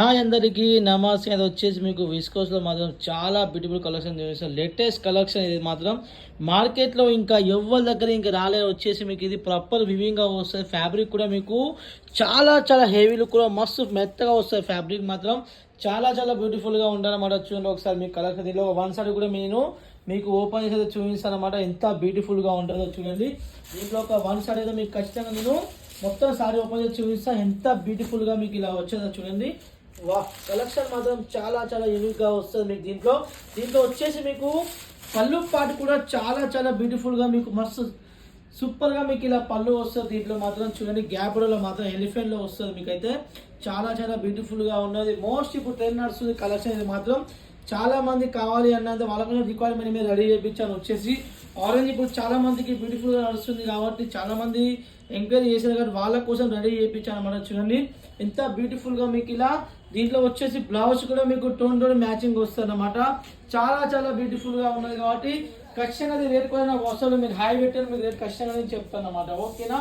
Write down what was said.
Hi అందరికీ నమస్తే. అది వచ్చేసి మీకు విస్కోస్లో మాత్రం చాలా బ్యూటిఫుల్ కలెక్షన్ చూపిస్తాం. లేటెస్ట్ కలెక్షన్ ఇది మాత్రం మార్కెట్లో ఇంకా ఎవరి దగ్గర ఇంకా రాలే. వచ్చేసి మీకు ఇది ప్రాపర్ వివింగ్గా వస్తుంది. ఫ్యాబ్రిక్ కూడా మీకు చాలా చాలా హెవీ లుక్ కూడా మస్తు మెత్తగా వస్తుంది. ఫ్యాబ్రిక్ మాత్రం చాలా చాలా బ్యూటిఫుల్గా ఉండాలన్నమాట. చూడండి ఒకసారి మీకు కలెక్షన్ దీనిలో వన్ సైడ్ కూడా నేను మీకు ఓపెన్ చేసి చూపిస్తాను అనమాట. ఎంత బ్యూటిఫుల్గా ఉంటుందో చూడండి. దీంట్లో ఒక వన్ సైడ్ అయితే మీకు ఖచ్చితంగా నేను మొత్తం సారీ ఓపెన్ చేసి చూపిస్తాను. ఎంత బ్యూటిఫుల్గా మీకు ఇలా వచ్చేదో చూడండి. వా కలెక్షన్ మాత్రం చాలా చాలా యూనిక్గా వస్తుంది మీకు. దీంట్లో వచ్చేసి మీకు పళ్ళు పాటు కూడా చాలా చాలా బ్యూటిఫుల్గా మీకు మస్తు సూపర్గా మీకు ఇలా పళ్ళు వస్తుంది. దీంట్లో మాత్రం చూడండి గ్యాప్లో మాత్రం ఎలిఫెంట్లో వస్తుంది. మీకు అయితే చాలా చాలా బ్యూటిఫుల్గా ఉన్నది. మోస్ట్ ఇప్పుడు ట్రెండ్ నడుస్తుంది కలెక్షన్. ఇది మాత్రం చాలా మంది కావాలి అన్నంత వాళ్ళకన్నా రిక్వైర్మెంట్ మీద రెడీ చేయించాను. వచ్చేసి ఆరెంజ్ ఇప్పుడు చాలా మందికి బ్యూటిఫుల్గా నడుస్తుంది కాబట్టి చాలా మంది ఎంక్వైరీ చేశారు కాబట్టి వాళ్ళ కోసం రెడీ చేయించాను అన్నమాట. చూడండి ఎంత బ్యూటిఫుల్గా మీకు ఇలా. దీంట్లో వచ్చేసి బ్లౌజ్ కూడా మీకు టోన్ మ్యాచింగ్ వస్తుంది అన్నమాట. చాలా చాలా బ్యూటిఫుల్గా ఉన్నది కాబట్టి ఖచ్చితంగా రేట్ కూడా నాకు వస్తుంది. మీరు హై పెట్టారు, మీకు రేట్ ఖచ్చితంగా నేను చెప్తాను అన్నమాట. ఓకేనా.